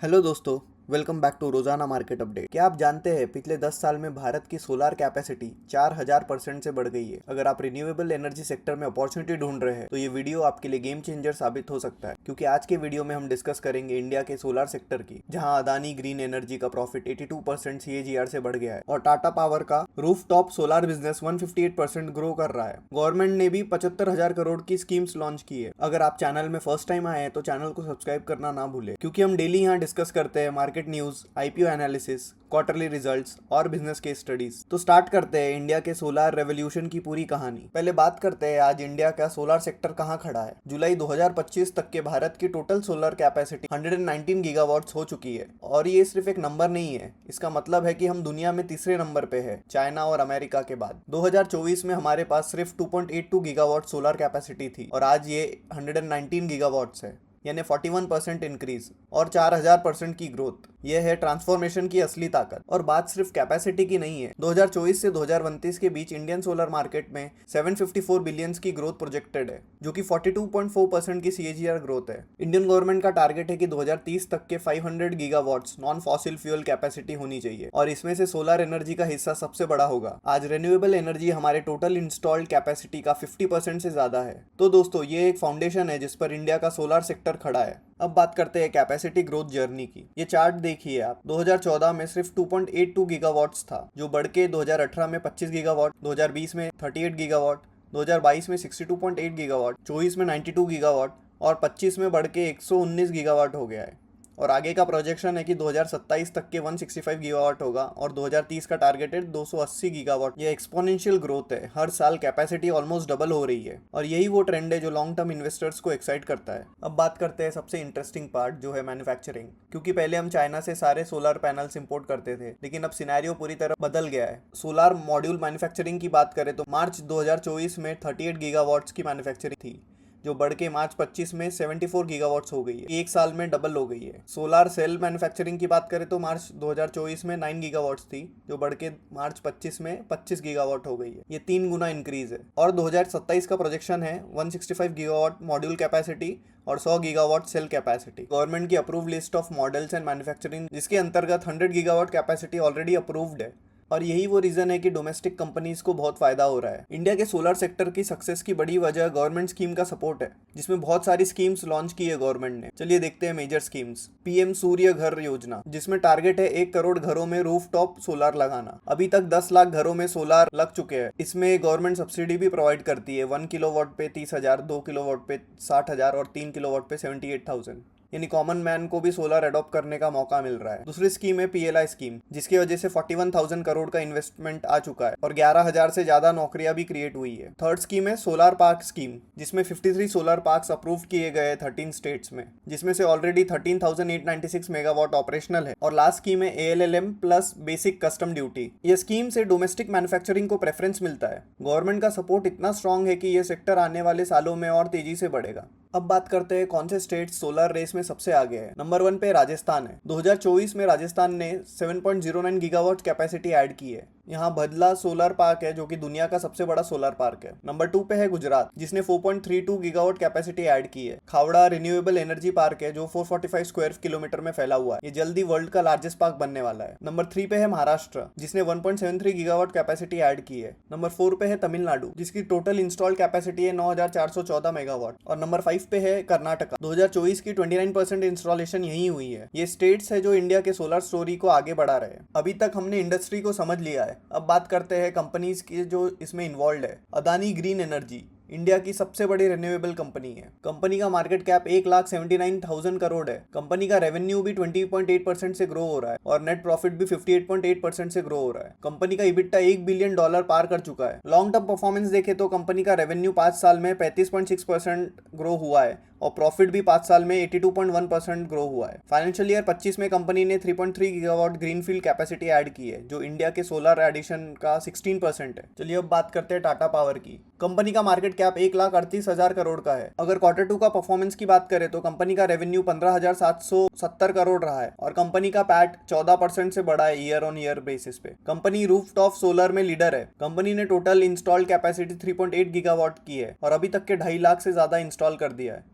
Hello दोस्तों, welcome back to रोजाना market update. क्या आप जानते हैं पिछले 10 साल में भारत की सोलार कैपेसिटी 4000% से बढ़ गई है। अगर आप रिन्यूएबल एनर्जी सेक्टर में अपॉर्चुनिटी ढूंढ रहे हैं तो ये वीडियो आपके लिए गेम चेंजर साबित हो सकता है, क्योंकि आज के वीडियो में हम डिस्कस करेंगे इंडिया के सोलार सेक्टर की, जहां अदानी ग्रीन एनर्जी का प्रॉफिट 82% CAGR से बढ़ गया है और टाटा पावर का roof top solar business 158% grow कर रहा है। गवर्नमेंट ने भी 75,000 करोड़ की स्कीम्स लॉन्च की है। अगर आप चैनल में फर्स्ट टाइम आए हैं तो चैनल को सब्सक्राइब करना ना भूलें, क्योंकि हम डेली यहाँ डिस्कस करते हैं market news, IPO analysis, quarterly results और बिजनेस केस स्टडीज। तो स्टार्ट करते हैं इंडिया के सोलार रेवोल्यूशन की पूरी कहानी। पहले बात करते हैं आज इंडिया का सोलार सेक्टर कहाँ खड़ा है। जुलाई 2025 तक के भारत की टोटल सोलर कैपेसिटी 119 गीगावाट्स हो चुकी है और ये सिर्फ एक नंबर नहीं है। इसका मतलब है कि हम दुनिया में तीसरे नंबर पे है, चाइना और अमेरिका के बाद। 2024 में हमारे पास सिर्फ 2.82 गीगावाट सोलर कैपेसिटी थी और आज ये 119 गीगावाट्स है, यानी 41% इंक्रीज और 4000% की ग्रोथ। यह है ट्रांसफॉर्मेशन की असली ताकत। और बात सिर्फ कैपेसिटी की नहीं है। 2024 से 2029 के बीच इंडियन सोलर मार्केट में 754 बिलियंस की ग्रोथ प्रोजेक्टेड है, जो कि 42.4% की CAGR ग्रोथ है। इंडियन गवर्नमेंट का टारगेट है कि 2030 तक के 500 gigawatts non fossil fuel capacity होनी चाहिए और इसमें से सोलर एनर्जी का हिस्सा सबसे बड़ा होगा। आज रिन्यूएबल एनर्जी हमारे टोटल इंस्टॉल्ड कैपेसिटी का 50% से ज्यादा है। तो दोस्तों, ये एक फाउंडेशन है जिस पर इंडिया का सोलर सेक्टर खड़ा है। अब बात करते हैं कैपेसिटी ग्रोथ जर्नी की। ये चार्ट देखिए आप। 2014 में सिर्फ 2.82 गीगावाट्स था, जो बढ़ के 2018 में 25 गीगावाट, 2020 में 38 गीगावाट, 2022 में 62.8 गीगावाट, 24 में 92 गीगावाट और 25 में बढ़ के 119 गीगावाट हो गया है। और आगे का प्रोजेक्शन है कि 2027 तक के 165 गीगावाट होगा और 2030 का टारगेट है 280 गीगावाट। ये एक्सपोनेंशियल ग्रोथ है, हर साल कैपेसिटी ऑलमोस्ट डबल हो रही है और यही वो ट्रेंड है जो लॉन्ग टर्म इन्वेस्टर्स को एक्साइट करता है। अब बात करते हैं सबसे इंटरेस्टिंग पार्ट, जो है मैन्युफैक्चरिंग। क्योंकि पहले हम चाइना से सारे सोलर पैनल्स इंपोर्ट करते थे, लेकिन अब सिनेरियो पूरी तरह बदल गया है। सोलर मॉड्यूल मैन्युफैक्चरिंग की बात करें तो मार्च 2024 में 38 गीगावाट्स की मैन्युफैक्चरिंग थी, जो बढ़ के मार्च 25 में 74 गीगावाट्स हो गई है। एक साल में डबल हो गई है। सोलार सेल मैन्युफैक्चरिंग की बात करें तो मार्च 2024 में 9 गीगावाट्स थी, जो बढ़ के मार्च 25 में 25 गीगावाट हो गई है। ये 3 गुना इंक्रीज है। और 2027 का प्रोजेक्शन है 165 गीगावाट मॉड्यूल कैपेसिटी और 100 गीगावाट सेल कैपेसिटी। गवर्नमेंट की approve list of models and manufacturing, जिसके अंतर्गत 100 गीगावाट कैपेसिटी ऑलरेडी अप्रूव्ड है। और यही वो रीजन है कि डोमेस्टिक कंपनीज को बहुत फायदा हो रहा है। इंडिया के सोलर सेक्टर की सक्सेस की बड़ी वजह गवर्नमेंट स्कीम का सपोर्ट है, जिसमें बहुत सारी स्कीम्स लॉन्च की है गवर्नमेंट ने। चलिए देखते हैं मेजर स्कीम्स। PM सूर्य घर योजना, जिसमें टारगेट है 1 करोड़ घरों में रूफ टॉप सोलर लगाना। अभी तक 10 लाख घरों में सोलर लग चुके हैं। इसमें गवर्नमेंट सब्सिडी भी प्रोवाइड करती है। 1 किलोवाट पे 30,000, 2 किलोवाट पे 60,000 और 3 किलोवाट पे 78,000। यानी कॉमन मैन को भी सोलर अडॉप्ट करने का मौका मिल रहा है। दूसरी स्कीम है PLI स्कीम, जिसकी वजह से 41,000 करोड़ का इन्वेस्टमेंट आ चुका है और 11,000 से ज्यादा नौकरियां भी क्रिएट हुई है। थर्ड स्कीम है सोलर पार्क स्कीम, जिसमें 53 सोलर पार्क्स अप्रूव किए गए 13 स्टेट्स में, जिसमें से ऑलरेडी 13,896 मेगावाट ऑपरेशनल है। और लास्ट स्कीम है ALLM plus basic custom duty. ये स्कीम से डोमेस्टिक मैन्युफैक्चरिंग को प्रेफरेंस मिलता है। गवर्नमेंट का सपोर्ट इतना स्ट्रांग है कि ये सेक्टर आने वाले सालों में और तेजी से बढ़ेगा। अब बात करते हैं कौन से स्टेट सोलर रेस में सबसे आगे है। नंबर 1 पे राजस्थान है। 2024 में राजस्थान ने 7.09 गीगावाट कैपेसिटी ऐड की है। यहाँ भदला सोलर पार्क है, जो कि दुनिया का सबसे बड़ा सोलर पार्क है। नंबर 2 पे है गुजरात, जिसने 4.32 गीगावाट कैपेसिटी ऐड की है। खावड़ा रिन्यूएबल एनर्जी पार्क है, जो 445 स्क्वायर किलोमीटर में फैला हुआ है। ये जल्दी वर्ल्ड का लार्जेस्ट पार्क बनने वाला है। नंबर 3 पे है महाराष्ट्र, जिसने 1.73 गीगावाट कैपेसिटी ऐड की है। नंबर 4 पे है तमिलनाडु, जिसकी टोटल इंस्टॉल्ड कैपेसिटी है 9,414 मेगावाट। और नंबर 5 पे है कर्नाटका। 2024 की 29% इंस्टॉलेशन यही हुई है। ये स्टेट्स है जो इंडिया के सोलर स्टोरी को आगे बढ़ा रहे हैं। अभी तक हमने इंडस्ट्री को समझ लिया है। अब बात करते हैं कंपनीज की जो इसमें इन्वॉल्व है। अदानी ग्रीन एनर्जी इंडिया की सबसे बड़ी रिन्यूएबल कंपनी है। कंपनी का मार्केट कैप 1,79,000 करोड़ है। कंपनी का रेवेन्यू भी 20.8% से ग्रो हो रहा है और नेट प्रॉफिट भी 58.8% से ग्रो हो रहा है। कंपनी का EBITDA $1 बिलियन पार कर चुका है। लॉन्ग टर्म परफॉर्मेंस देखे तो कंपनी का रेवेन्यू 5 साल में 35.6% ग्रो हुआ है और प्रॉफिट भी 5 साल में 82.1% ग्रो हुआ है। फाइनेंशियल ईयर 25 में कंपनी ने 3.3 गीगावाट ग्रीनफील्ड कैपेसिटी ऐड की है, जो इंडिया के सोलर एडिशन का 16% है। चलिए अब बात करते हैं टाटा पावर की। कंपनी का मार्केट कैप 1,38,000 करोड़ का है। अगर Q2 का परफॉर्मेंस की बात करें तो कंपनी का रेवेन्यू 15,770 करोड़ रहा है और कंपनी का पैट 14% से बढ़ा है ईयर ऑन ईयर बेसिस पे। कंपनी रूफटॉप सोलर में लीडर है। कंपनी ने टोटल इंस्टॉल्ड कैपेसिटी 3.8 गीगावाट की है और अभी तक के 2.5 लाख से ज्यादा इंस्टॉल कर दिया है।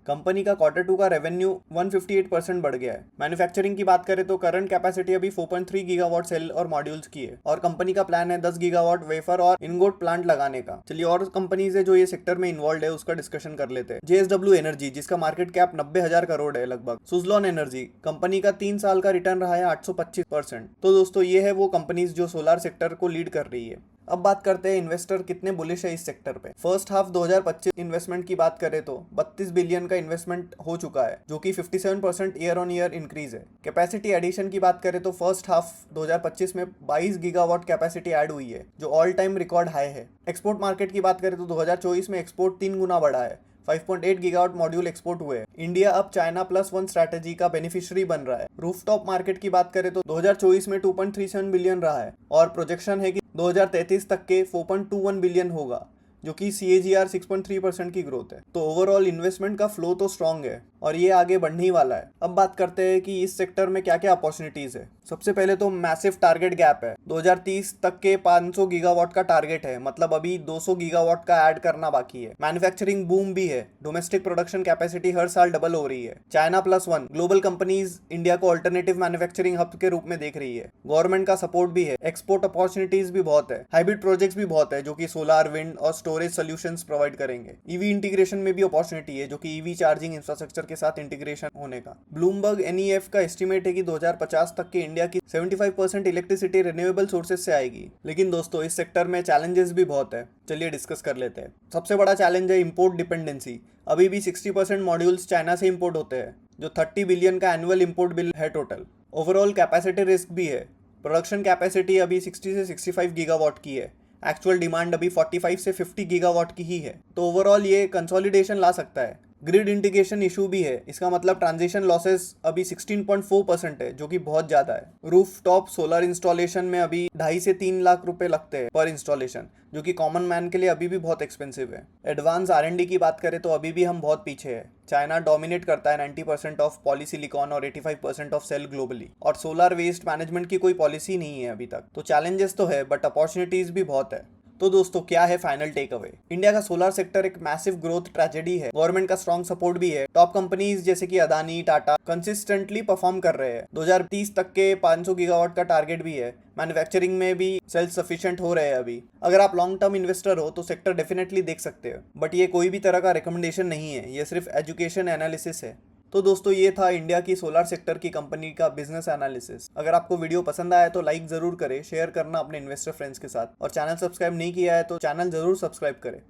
कंपनी का Q2 का रेवेन्यू 158% बढ़ गया है। मैन्युफैक्चरिंग की बात करें तो करंट कैपेसिटी अभी 4.3 गीगावाट सेल और मॉड्यूल्स की है और कंपनी का प्लान है 10 गीगावाट वेफर और इनगोट प्लांट लगाने का। चलिए और कंपनीज है जो ये सेक्टर में इन्वॉल्व है उसका डिस्कशन कर लेते हैं। JSW एनर्जी, जिसका मार्केट कैप 90,000 करोड़ है लगभग। सुजलॉन एनर्जी, कंपनी का 3 साल का रिटर्न रहा है 825%। तो दोस्तों ये है वो कंपनीज जो सोलार सेक्टर को लीड कर रही है। अब बात करते हैं इन्वेस्टर कितने बुलिश है इस सेक्टर पे। फर्स्ट हाफ 2025 इन्वेस्टमेंट की बात करें तो 32 बिलियन का इन्वेस्टमेंट हो चुका है, जो कि 57% ईयर ऑन ईयर इंक्रीज है। कैपेसिटी एडिशन की बात करें तो फर्स्ट हाफ 2025 में 22 गीगावाट कैपेसिटी ऐड हुई है, जो ऑल टाइम रिकॉर्ड हाई है। एक्सपोर्ट मार्केट की बात करें तो 2024 में एक्सपोर्ट 3 गुना बढ़ा है, 5.8 गीगावाट मॉड्यूल एक्सपोर्ट हुए। इंडिया अब चाइना +1 स्ट्रैटेजी का बेनिफिशियरी बन रहा है। रूफटॉप मार्केट की बात करें तो 2024 में 2.37 बिलियन रहा है और प्रोजेक्शन है कि 2033 तक के 4.21 बिलियन होगा, जो कि CAGR 6.3% की ग्रोथ है। तो ओवरऑल इन्वेस्टमेंट का फ्लो तो स्ट्रांग है और ये आगे बढ़ने ही वाला है। अब बात करते हैं कि इस सेक्टर में क्या क्या अपॉर्चुनिटीज है। सबसे पहले तो मैसिव टारगेट गैप है। 2030 तक के 500 गीगावाट का टारगेट है, मतलब अभी 200 गीगावाट का ऐड करना बाकी है। मैन्युफैक्चरिंग बूम भी है, डोमेस्टिक प्रोडक्शन कैपेसिटी हर साल डबल हो रही है। चाइना +1, ग्लोबल कंपनीज इंडिया को अल्टरनेटिव मैन्युफैक्चरिंग हब के रूप में देख रही है। गवर्नमेंट का सपोर्ट भी है, एक्सपोर्ट अपॉर्चुनिटीज भी बहुत है, हाइब्रिड प्रोजेक्ट्स भी बहुत है जो कि सोलार, विंड और स्टोरेज सॉल्यूशंस प्रोवाइड करेंगे। ईवी इंटीग्रेशन में भी अपॉर्चुनिटी है, जो कि ईवी चार्जिंग इंफ्रास्ट्रक्चर के साथ इंटीग्रेशन होने का। ब्लूमबर्ग NEF का एस्टिमेट है कि 2050 तक के इंडिया की 75% इलेक्ट्रिसिटी रिन्यूएबल सोर्सेज से आएगी। लेकिन दोस्तों इस सेक्टर में चैलेंजेस भी बहुत है, चलिए डिस्कस कर लेते हैं। सबसे बड़ा चैलेंज है इंपोर्ट डिपेंडेंसी। अभी भी 60% मॉड्यूल्स चाइना से इंपोर्ट होते हैं, जो 30 बिलियन का एनुअल इंपोर्ट बिल है टोटल। ओवरऑल कैपेसिटी रिस्क भी है। प्रोडक्शन कैपेसिटी अभी 60 से 65 गीगावाट की है, एक्चुअल डिमांड अभी 45 से 50 गीगावाट की ही है। तो ओवरऑल ये कंसोलिडेशन ला सकता है। ग्रिड इंटीग्रेशन इशू भी है, इसका मतलब ट्रांजिशन लॉसेस अभी 16.4% है, जो कि बहुत ज़्यादा है। रूफ टॉप सोलर इंस्टॉलेशन में अभी 2.5 से 3 लाख रुपए लगते हैं पर इंस्टॉलेशन, जो कि कॉमन मैन के लिए अभी भी बहुत एक्सपेंसिव है। एडवांस R&D की बात करें तो अभी भी हम बहुत पीछे हैं। चाइना डोमिनेट करता है 90% ऑफ पॉलीसिलिकॉन और 85% ऑफ सेल ग्लोबली, और सोलर वेस्ट मैनेजमेंट की कोई पॉलिसी नहीं है अभी तक। तो चैलेंजेस तो है बट अपॉर्चुनिटीज भी बहुत है। तो दोस्तों क्या है फाइनल टेक अवे? इंडिया का सोलर सेक्टर एक मैसिव ग्रोथ ट्रेजेडी है। गवर्नमेंट का स्ट्रॉन्ग सपोर्ट भी है। टॉप कंपनीज जैसे कि अदानी, टाटा कंसिस्टेंटली परफॉर्म कर रहे हैं। 2030 तक के 500 गीगावाट का टारगेट भी है। मैन्युफैक्चरिंग में भी सेल्फ सफिशिएंट हो रहे हैं अभी। अगर आप लॉन्ग टर्म इन्वेस्टर हो तो सेक्टर डेफिनेटली देख सकते हो, बट ये कोई भी तरह का रिकमेंडेशन नहीं है, ये सिर्फ एजुकेशन एनालिसिस है। तो दोस्तों ये था इंडिया की सोलर सेक्टर की कंपनी का बिजनेस एनालिसिस। अगर आपको वीडियो पसंद आया तो लाइक जरूर करें, शेयर करना अपने इन्वेस्टर फ्रेंड्स के साथ, और चैनल सब्सक्राइब नहीं किया है तो चैनल जरूर सब्सक्राइब करें।